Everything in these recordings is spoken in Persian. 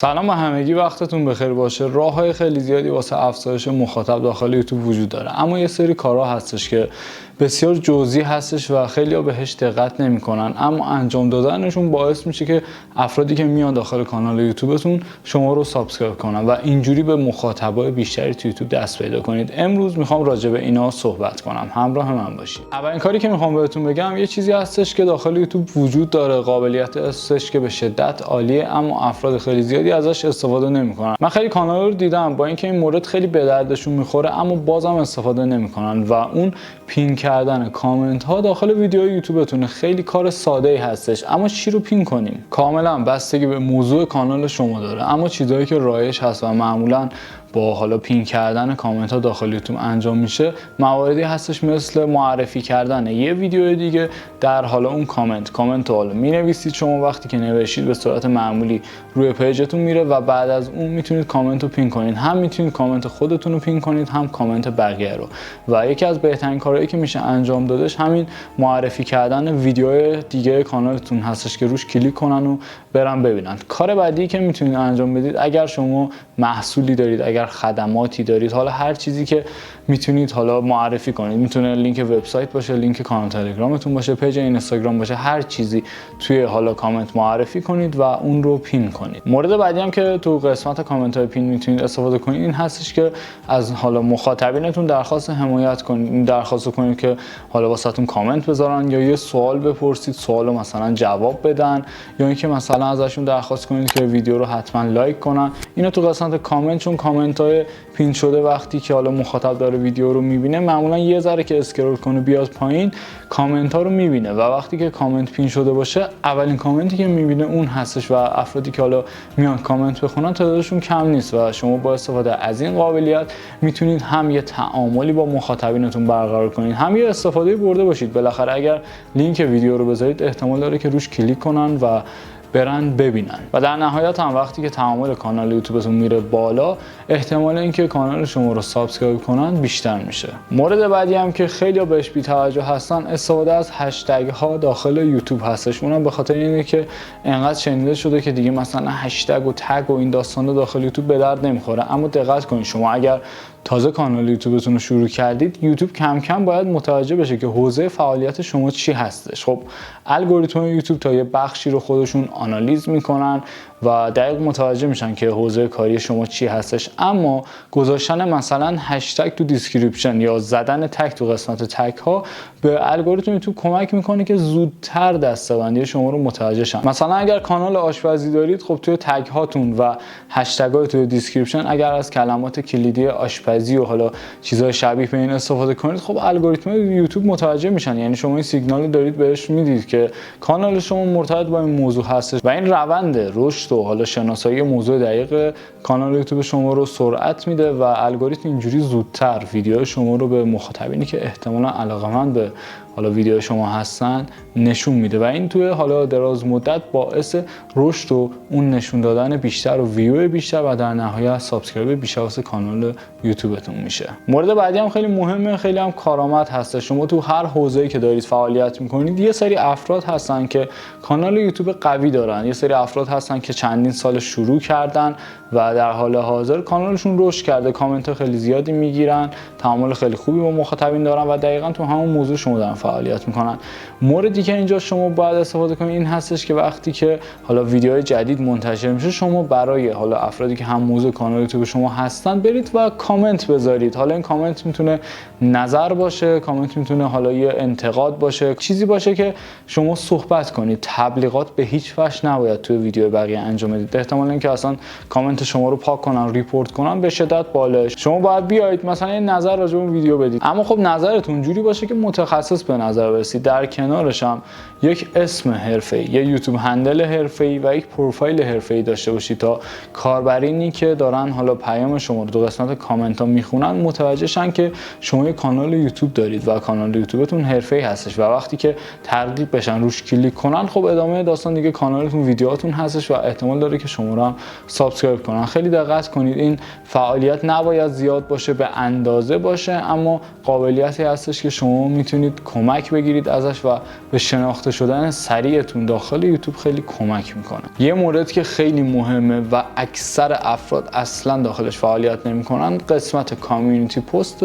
سلام همگی، وقتتون بخیر باشه. راههای خیلی زیادی واسه افزایش مخاطب داخل یوتیوب وجود داره، اما یه سری کارها هستش که بسیار جزئی هستش و خیلی‌ها بهش دقت نمی‌کنن، اما انجام دادنشون باعث میشه که افرادی که میان داخل کانال یوتیوبتون شما رو سابسکرایب کنن و اینجوری به مخاطبای بیشتری تو یوتیوب دست پیدا کنید. امروز میخوام راجع به اینا صحبت کنم، همراه من باشید. اولین کاری که میخوام بهتون بگم یه چیزی هستش که داخل یوتیوب وجود داره، قابلیت هستش که به شدت عالیه، اما افراد خیلی زیادی ازش استفاده نمیکنن. من خیلی کانال رو دیدم با اینکه این مورد خیلی به دردشون میخوره اما بازم استفاده نمیکنن و اون پین کردن کامنت ها داخل ویدیو یوتیوبتون. خیلی کار ساده ای هستش، اما چی رو پین کنیم کاملا بستگی به موضوع کانال شما داره، اما چیزایی که رایج هست و معمولا با حالا پین کردن کامنت ها داخل یوتیوب انجام میشه، مواردی هستش مثل معرفی کردن یه ویدیو دیگه در حالا اون کامنت حالا مینویسید. شما وقتی که نوشتید به صورت معمولی روی پیجتون میره و بعد از اون میتونید کامنت رو پین کنید. هم میتونید کامنت خودتون رو پین کنید، هم کامنت بقیه رو. و یکی از بهترین کارهایی که میشه انجام دادش همین معرفی کردن ویدیوهای دیگه کانالتون هستش که روش کلیک کنن و برن ببینن. کار بعدی که میتونید انجام بدید، اگر شما محصولی دارید، اگر خدماتی دارید، حالا هر چیزی که میتونید حالا معرفی کنید، میتونه لینک وبسایت باشه، لینک کانال تلگرامتون باشه، پیج اینستاگرام باشه، هر چیزی توی حالا کامنت معرفی کنید و اون رو پین کنید. مورد بعدی هم که تو قسمت کامنت های پین میتونید استفاده کنید این هستش که از حالا مخاطبینتون درخواست حمایت کنید. این درخواست کنید که حالا واسهتون کامنت بذارن یا یه سوال بپرسید، سوالو مثلا جواب بدن، یا اینکه مثلا ازشون درخواست کنید که ویدیو رو حتما لایک کنن. اینو تو قسمت کامنت، چون کامنت های پین شده وقتی که حالا مخاطب داره ویدیو رو میبینه، معمولا یه ذره که اسکرول کنه بیاد پایین کامنت ها رو میبینه و وقتی که کامنت پین شده باشه اولین کامنتی که میبینه اون هستش و افرادی که حالا میان کامنت بخونن تعدادشون کم نیست و شما با استفاده از این قابلیت میتونید هم یه تعاملی با مخاطبینتون برقرار کنید، هم یه استفاده برده باشید. بالاخره اگر لینک ویدیو رو بذارید احتمال داره که روش کلیک کنن و برن ببینن و در نهایت هم وقتی که تعامل کانال یوتیوبتون میره بالا، احتمال اینکه کانال شما رو سابسکرایب کنن بیشتر میشه. مورد بعدی هم که خیلی بهش بی توجه هستن استفاده از هشتگ ها داخل یوتیوب هستش. اونم به خاطر اینه که انقدر شنیده شده که دیگه مثلا هشتگ و تگ و این داستانا داخل یوتیوب به درد نمیخوره. اما دقت کنید، شما اگر تازه کانال یوتیوبتون رو شروع کردید، یوتیوب کم کم باید متوجه بشه که حوزه فعالیت شما چی هستش. خب الگوریتم یوتیوب تا یه بخشی رو خودشون آنالیز میکنن و دقیق متوجه میشن که حوزه کاری شما چی هستش، اما گذاشتن مثلا هشتگ تو دیسکریپشن یا زدن تگ تو قسمت تگ ها به الگوریتم یوتیوب کمک میکنه که زودتر دسته‌بندی شما رو متوجه شن. مثلا اگر کانال آشپزی دارید، خب توی تگ هاتون و هشتگ های توی دیسکریپشن اگر از کلمات کلیدی آشپزی و حالا چیزهای شبیه به این استفاده کنید، خب الگوریتم یوتیوب متوجه میشن. یعنی شما این سیگنال رو دارید بهش میدید که کانال شما مرتبط با این موضوع هستش و این روند رشد و حالا شناسایی موضوع دقیق کانال یوتیوب شما رو سرعت میده و الگوریتم اینجوری زودتر ویدیو شما رو به مخاطبینی که احتمالاً علاقه‌مند به حالا ویدیو شما هستن نشون میده و این توی حالا دراز مدت باعث رشد و اون نشون دادن بیشتر و ویو بیشتر و در نهایت سابسکرایب بیشتر واسه کانال یوتیوبتون میشه. مورد بعدی هم خیلی مهمه، خیلی هم کارآمد هست. شما تو هر حوزه‌ای که دارید فعالیت میکنید، یه سری افراد هستن که کانال یوتیوب قوی دارن، یه سری افراد هستن که چندین سال شروع کردن و در حال حاضر کانالشون رشد کرده، کامنت خیلی زیادی میگیرن، تعامل خیلی خوبی با مخاطبین دارن و دقیقاً تو همون موضوع شما دارن فعالیت میکنن. موردی که اینجا شما باید استفاده کنید این هستش که وقتی که حالا ویدیوهای جدید منتشر میشه، شما برای حالا افرادی که هم موضوع کانال یوتیوب شما هستن برید و کامنت بذارید. حالا این کامنت میتونه نظر باشه، کامنت میتونه حالا یه انتقاد باشه، چیزی باشه که شما صحبت کنید. تبلیغات به هیچ وجه نباید توی ویدیو بقیه انجام بدید. احتمال اینکه اصلا کامنت شما رو پاک کنن، ریپورت کنن به شدت بالاست. شما باید بیایید مثلا یه نظر راجع به ویدیو بدید، اما خب نظرتون جوری باشه که متخصص به نظر برسید. در کنارش هم یک اسم حرفه‌ای، یک یوتیوب هندل حرفه‌ای و یک پروفایل حرفه‌ای داشته باشید تا کاربرینی که دارن حالا پیام شما رو تو قسمت کامنت ها میخونن متوجه شن که شما یک کانال یوتیوب دارید و کانال یوتیوبتون حرفه‌ای هستش و وقتی که ترغیب بشن روش کلیک کنن، خب ادامه داستان دیگه کانالتون ویدیوهاتون هستش و احتمال داره که شما رو هم سابسکرایب کنن. خیلی دقت کنید، این فعالیت نباید زیاد باشه، به اندازه باشه، اما قابلیتی هستش که شما میتونید کمک کمک بگیرید ازش و به شناخته شدن سریعتون داخل یوتیوب خیلی کمک میکنه. یه مورد که خیلی مهمه و اکثر افراد اصلا داخلش فعالیت نمیکنن قسمت کامیونیتی پست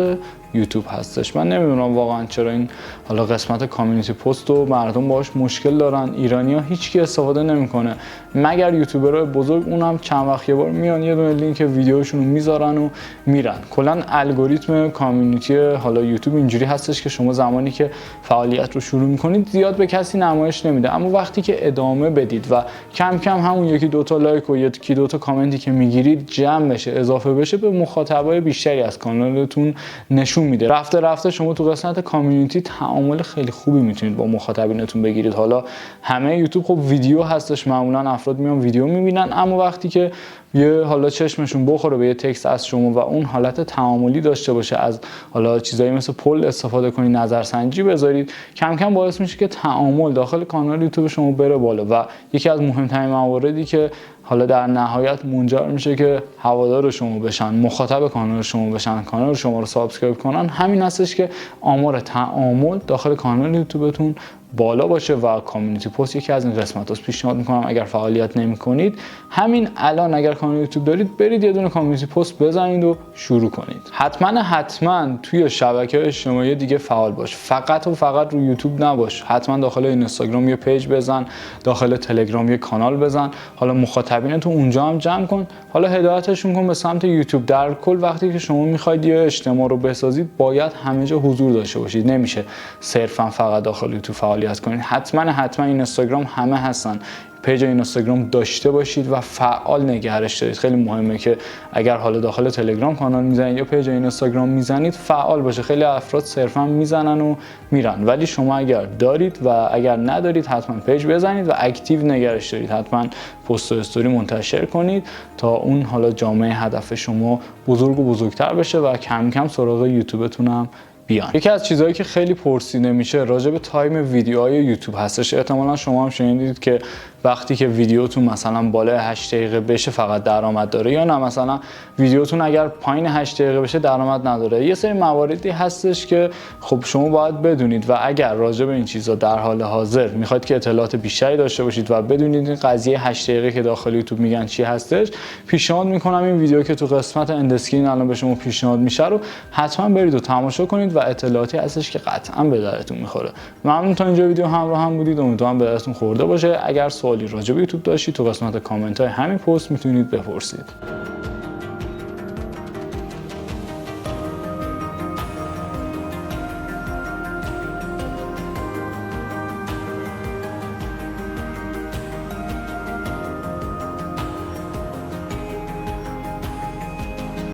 یوتیوب هستش. من نمیدونم واقعا چرا این حالا قسمت کامیونیتی پست رو مردم باهاش مشکل دارن. ایرانی‌ها هیچکی استفاده نمیکنه مگر یوتیوبرهای بزرگ، اونم چند وقت یه بار میان یه دونه لینک ویدیوشون رو میذارن و میرن. کلا الگوریتم کامیونیتی حالا یوتیوب اینجوری هستش که شما زمانی که فعالیت رو شروع میکنید زیاد به کسی نمایش نمیده، اما وقتی که ادامه بدید و کم کم همون یکی دوتا لایک و یکی دوتا کامنتی که میگیرید جمع بشه اضافه بشه به مخاطبای بیشتری از کانالتون نشون میده. رفته رفته شما تو قسمت کامیونیتی تعامل خیلی خوبی میتونید با مخاطبینتون بگیرید. حالا همه یوتیوب خب ویدیو هستش، معمولا افراد میان ویدیو میبینن، اما وقتی که یه حالا چشمشون بخوره به یه تکست از شما و اون حالت تعاملی داشته باشه، از حالا چیزایی مثل پل استفاده کنید، نظرسنجی بذارید، کم کم باعث میشه که تعامل داخل کانال یوتیوب شما بره بالا و یکی از مهمترین مواردی که حالا در نهایت منجر میشه که هوادار شما بشن، مخاطب کانال شما بشن، کانال شما رو سابسکرایب کنن، همین هستش که آمار تعامل داخل کانال یوتیوبتون بالا باشه. و کامیونیتی پست یکی از این قسمتاست. پیشنهاد میکنم اگر فعالیت نمیکنید همین الان اگر کانال یوتیوب دارید برید یه دونه کامیونیتی پست بزنید و شروع کنید. حتما توی شبکه‌های اجتماعی دیگه فعال باش، فقط و فقط رو یوتیوب نباش. حتما داخل اینستاگرام یه پیج بزن، داخل تلگرام یه کانال بزن، حالا مخاطبینتو اونجا هم جمع کن، حالا هدایتشون کن به سمت یوتیوب. در کل وقتی که شما میخواید یه اجتماع رو بسازید باید همه جا حضور داشته باشید، نمیشه صرفا فقط داخل یوتیوب فعالیت کنید. حتما اینستاگرام همه هستن، پیج اینستاگرام داشته باشید و فعال نگهش دارید. خیلی مهمه که اگر حالا داخل تلگرام کانال میزنید یا پیج اینستاگرام میزنید فعال باشه. خیلی افراد صرفا میزنن و میرن، ولی شما اگر دارید و اگر ندارید حتما پیج بزنید و اکتیو نگهش دارید. حتما پست و استوری منتشر کنید تا اون حالا جامعه هدف شما بزرگ و بزرگتر بشه و کم کم سراغ یوتیوبتون هم بیان. یکی از چیزهایی که خیلی پرسیده میشه راجع به تایم ویدیوهای یوتیوب هستش. احتمالاً شما هم شنیدید که وقتی که ویدیوتون مثلا بالای 8 دقیقه بشه فقط درآمد داره، یا نه مثلا ویدیوتون اگر پایین 8 دقیقه بشه درآمد نداره. یه سری مواردی هستش که خب شما باید بدونید و اگر راجع به این چیزا در حال حاضر میخواید که اطلاعات بیشتری داشته باشید و بدونید این قضیه 8 دقیقه که داخل یوتیوب میگن چی هستش، پیشنهاد میکنم این ویدیو که تو قسمت اند اسکرین الان به شما پیشنهاد میشه رو حتما برید و تماشا کنید و اطلاعاتی هستش که قطعا به درتون میخوره. ممنون تا اینجا ویدیو همراه هم بودید، امیدوارم به درتون خورده باشه. اگر سوالی راجع به یوتیوب داشتید تو قسمت کامنت های همین پست میتونید بپرسید.